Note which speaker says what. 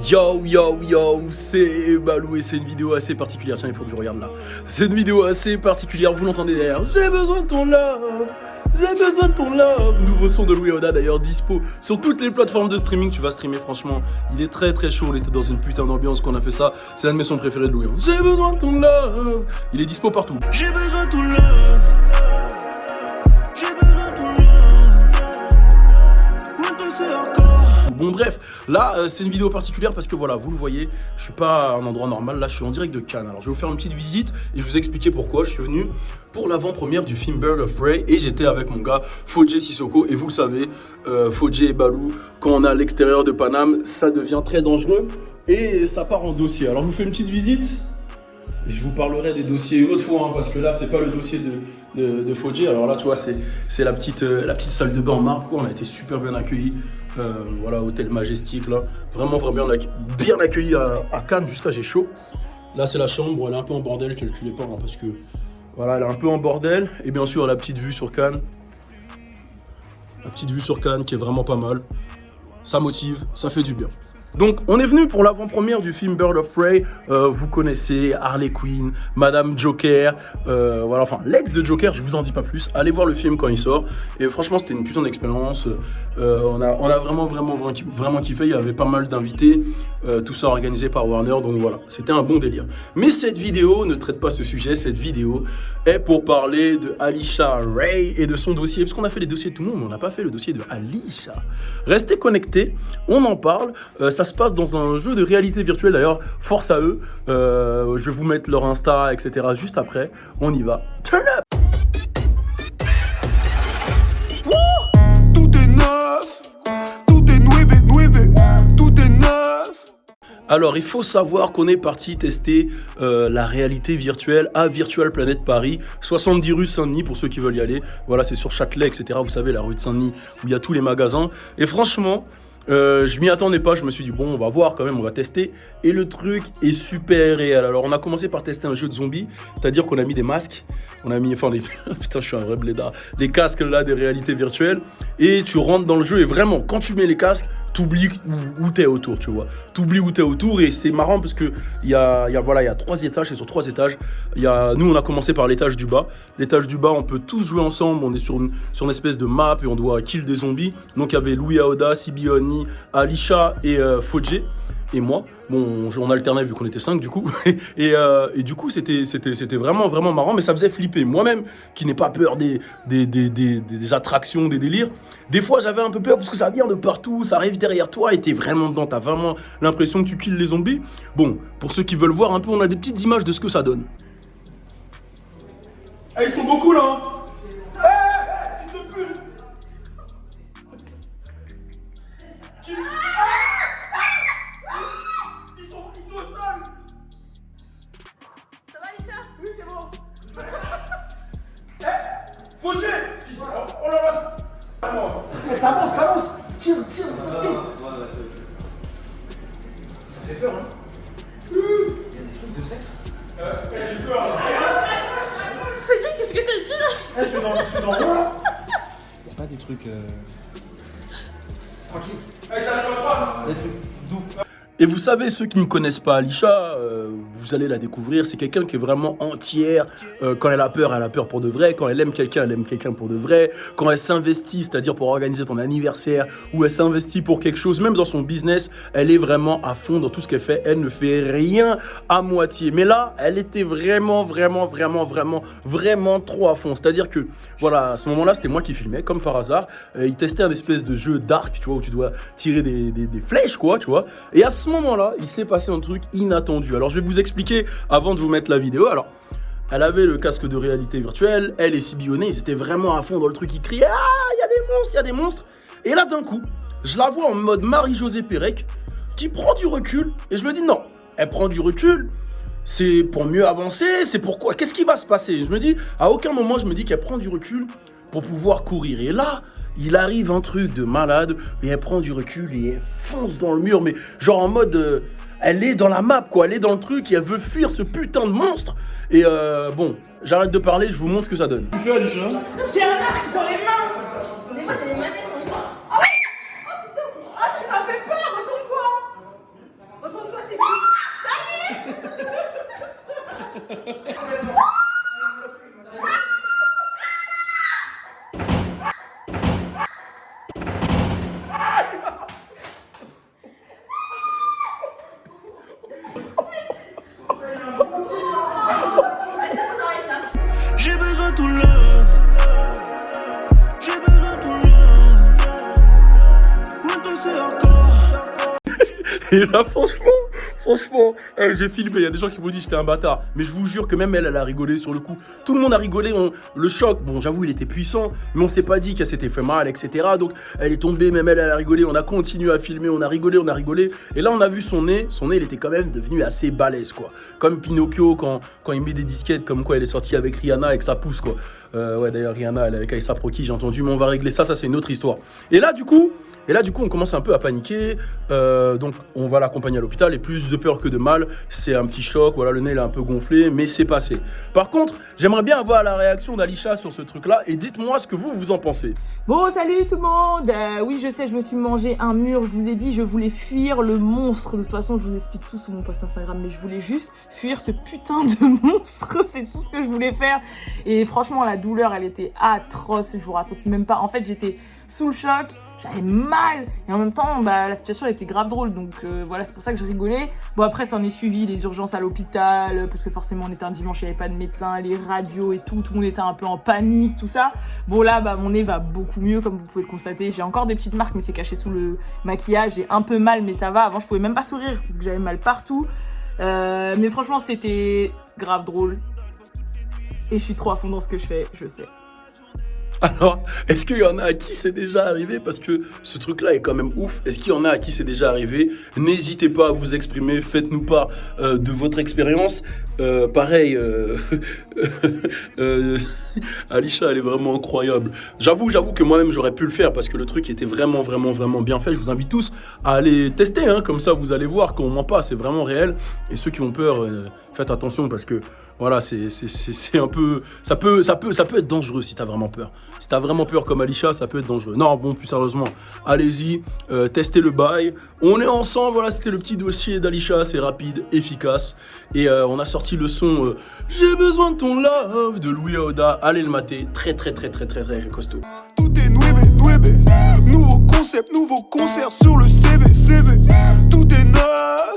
Speaker 1: Yo yo yo, c'est Balou et c'est une vidéo assez particulière. Tiens, il faut que je regarde là. C'est une vidéo assez particulière, vous l'entendez derrière. J'ai besoin de ton love, j'ai besoin de ton love. Nouveau son de Louis Oda d'ailleurs, dispo sur toutes les plateformes de streaming. Tu vas streamer, franchement, il est très très chaud. On était dans une putain d'ambiance qu'on a fait ça. C'est l'un de mes sons préférés de Louis. J'ai besoin de ton love. Il est dispo partout.
Speaker 2: J'ai besoin de ton love.
Speaker 1: Bon bref, là c'est une vidéo particulière parce que voilà, vous le voyez, je suis pas à un endroit normal, là je suis en direct de Cannes. Alors je vais vous faire une petite visite et je vais vous expliquer pourquoi. Je suis venu pour l'avant-première du film Birds of Prey et j'étais avec mon gars Fodje Sissoko. Et vous le savez, Fodje et Balou, quand on est à l'extérieur de Paname, ça devient très dangereux et ça part en dossier. Alors je vous fais une petite visite. Je vous parlerai des dossiers une autre fois, hein, parce que là, c'est pas le dossier de Fodje. Alors là, tu vois, c'est la petite salle de bain en marbre, quoi. On a été super bien accueillis. Voilà, hôtel Majestic, là. Vraiment bien accueillis à Cannes, jusqu'à j'ai chaud. Là, c'est la chambre. Elle est un peu en bordel, calculez pas, hein, parce que voilà, elle est un peu en bordel. Et bien sûr, la petite vue sur Cannes. La petite vue sur Cannes qui est vraiment pas mal. Ça motive, ça fait du bien. Donc on est venu pour l'avant-première du film Birds of Prey. Vous connaissez Harley Quinn, Madame Joker, voilà, enfin l'ex de Joker, je vous en dis pas plus. Allez voir le film quand il sort. Et franchement c'était une putain d'expérience. On a vraiment kiffé. Il y avait pas mal d'invités, tout ça organisé par Warner. Donc voilà, c'était un bon délire. Mais cette vidéo ne traite pas ce sujet. Cette vidéo est pour parler de Alisha Ray et de son dossier. Parce qu'on a fait les dossiers de tout le monde, mais on n'a pas fait le dossier de Alisha. Restez connectés, on en parle. Ça se passe dans un jeu de réalité virtuelle d'ailleurs, force à eux. Je vais vous mettre leur Insta, etc. juste après. On y va. Turn up!
Speaker 2: Tout est neuf, tout est nueve, tout est neuf.
Speaker 1: Alors, il faut savoir qu'on est parti tester la réalité virtuelle à Virtual Planet Paris, 70 rue Saint-Denis pour ceux qui veulent y aller. Voilà, c'est sur Châtelet, etc. Vous savez, la rue de Saint-Denis où il y a tous les magasins. Et franchement, je m'y attendais pas, je me suis dit bon on va voir quand même, on va tester. Et le truc est super réel. Alors on a commencé par tester un jeu de zombies, c'est-à-dire qu'on a mis des masques, on a mis, enfin des, putain je suis un vrai blédard, des casques là des réalités virtuelles. Et tu rentres dans le jeu et vraiment quand tu mets les casques, t'oublies où t'es autour, tu vois. T'oublies où t'es autour et c'est marrant parce que il y a 3 étages, et sur 3 étages, nous on a commencé par l'étage du bas. L'étage du bas, on peut tous jouer ensemble, on est sur une espèce de map et on doit kill des zombies. Donc il y avait Louis Aoda, Sibioni, Alisha et Fodje. Et moi, bon, on alternait vu qu'on était 5 du coup. et du coup, c'était vraiment marrant, mais ça faisait flipper. Moi-même, qui n'ai pas peur des attractions, des délires, des fois j'avais un peu peur parce que ça vient de partout, ça arrive derrière toi et t'es vraiment dedans, t'as vraiment l'impression que tu kills les zombies. Bon, pour ceux qui veulent voir un peu, on a des petites images de ce que ça donne. Ah, ils sont beaucoup là, hein. Fodje! Oh là là!
Speaker 3: T'avances! Tire! Ça fait peur, hein? Il y a des trucs de sexe?
Speaker 1: J'ai peur!
Speaker 4: Fodje, qu'est-ce que t'as dit là?
Speaker 3: Je suis dans l'eau là!
Speaker 5: Y'a pas des trucs.
Speaker 3: Tranquille.
Speaker 5: Des trucs doux.
Speaker 1: Et vous savez, ceux qui ne connaissent pas Alisha, vous allez la découvrir. C'est quelqu'un qui est vraiment entière. Quand elle a peur pour de vrai. Quand elle aime quelqu'un pour de vrai. Quand elle s'investit, c'est-à-dire pour organiser ton anniversaire, ou elle s'investit pour quelque chose, même dans son business, elle est vraiment à fond dans tout ce qu'elle fait. Elle ne fait rien à moitié. Mais là, elle était vraiment trop à fond. C'est-à-dire que, voilà, à ce moment-là, c'était moi qui filmais, comme par hasard. Il testait un espèce de jeu d'arc, tu vois, où tu dois tirer des flèches, quoi, tu vois. Et à ce moment-là, il s'est passé un truc inattendu. Alors, je vais vous expliquer avant de vous mettre la vidéo. Alors, elle avait le casque de réalité virtuelle, elle et Sibione, ils étaient vraiment à fond dans le truc, ils criaient « Ah, il y a des monstres !» Et là, d'un coup, je la vois en mode Marie-Josée Pérec, qui prend du recul, et je me dis « Non, elle prend du recul, c'est pour mieux avancer, c'est pourquoi, qu'est-ce qui va se passer ?» Je me dis, à aucun moment, je me dis qu'elle prend du recul pour pouvoir courir. Et là, il arrive un truc de malade, et elle prend du recul et elle fonce dans le mur, mais genre en mode, elle est dans la map, quoi, elle est dans le truc et elle veut fuir ce putain de monstre. Et bon, j'arrête de parler, je vous montre ce que ça donne. Tu fais Alisha?
Speaker 4: J'ai un arc dans les mains. Mais moi j'ai les manettes en moi. Ah oui. Oh putain, c'est chiant. Ah tu m'as fait peur, retourne-toi.
Speaker 1: Et là, franchement, j'ai filmé. Il y a des gens qui m'ont dit que j'étais un bâtard. Mais je vous jure que même elle a rigolé sur le coup. Tout le monde a rigolé. Le choc, bon, j'avoue, il était puissant. Mais on s'est pas dit qu'elle s'était fait mal, etc. Donc, elle est tombée. Même elle a rigolé. On a continué à filmer. On a rigolé. Et là, on a vu son nez. Son nez, il était quand même devenu assez balèze, quoi. Comme Pinocchio quand il met des disquettes, comme quoi elle est sortie avec Rihanna avec sa pousse, quoi. Ouais, d'ailleurs, Rihanna, elle est avec Aïssa Proki, j'ai entendu. Mais on va régler ça. Ça, c'est une autre histoire. Et là, du coup, on commence un peu à paniquer. Donc, on va l'accompagner à l'hôpital. Et plus de peur que de mal, c'est un petit choc. Voilà, le nez, il est un peu gonflé, mais c'est passé. Par contre, j'aimerais bien avoir la réaction d'Alisha sur ce truc-là. Et dites-moi ce que vous en pensez.
Speaker 4: Bon, salut tout le monde. Oui, je sais, je me suis mangé un mur. Je vous ai dit, je voulais fuir le monstre. De toute façon, je vous explique tout sur mon post Instagram. Mais je voulais juste fuir ce putain de monstre. C'est tout ce que je voulais faire. Et franchement, la douleur, elle était atroce. Je vous raconte même pas. En fait, j'étais sous le choc. J'avais mal et en même temps la situation elle était grave drôle donc voilà, c'est pour ça que je rigolais. Bon, après ça en est suivi les urgences à l'hôpital parce que forcément on était un dimanche, il n'y avait pas de médecin, les radios et tout le monde était un peu en panique, tout ça. Bon là mon nez va beaucoup mieux comme vous pouvez le constater, j'ai encore des petites marques mais c'est caché sous le maquillage, j'ai un peu mal mais ça va. Avant je pouvais même pas sourire, j'avais mal partout, mais franchement c'était grave drôle et je suis trop à fond dans ce que je fais, je sais.
Speaker 1: Alors, est-ce qu'il y en a à qui c'est déjà arrivé? Parce que ce truc-là est quand même ouf. Est-ce qu'il y en a à qui c'est déjà arrivé? N'hésitez pas à vous exprimer. Faites-nous part de votre expérience. Pareil, Alisha, elle est vraiment incroyable. J'avoue que moi-même, j'aurais pu le faire parce que le truc était vraiment bien fait. Je vous invite tous à aller tester. Comme ça, vous allez voir qu'on ment pas. C'est vraiment réel. Et ceux qui ont peur, faites attention parce que voilà, c'est un peu... Ça peut être dangereux si t'as vraiment peur. Si t'as vraiment peur comme Alisha, ça peut être dangereux. Non, bon, plus sérieusement, allez-y, testez le bail. On est ensemble, voilà, c'était le petit dossier d'Alisha, c'est rapide, efficace. Et on a sorti le son J'ai besoin de ton love de Louis Aoda. Allez le mater, très costaud.
Speaker 2: Tout est nuebe. Nouveau concept, nouveau concert sur le CV. Tout est neuf.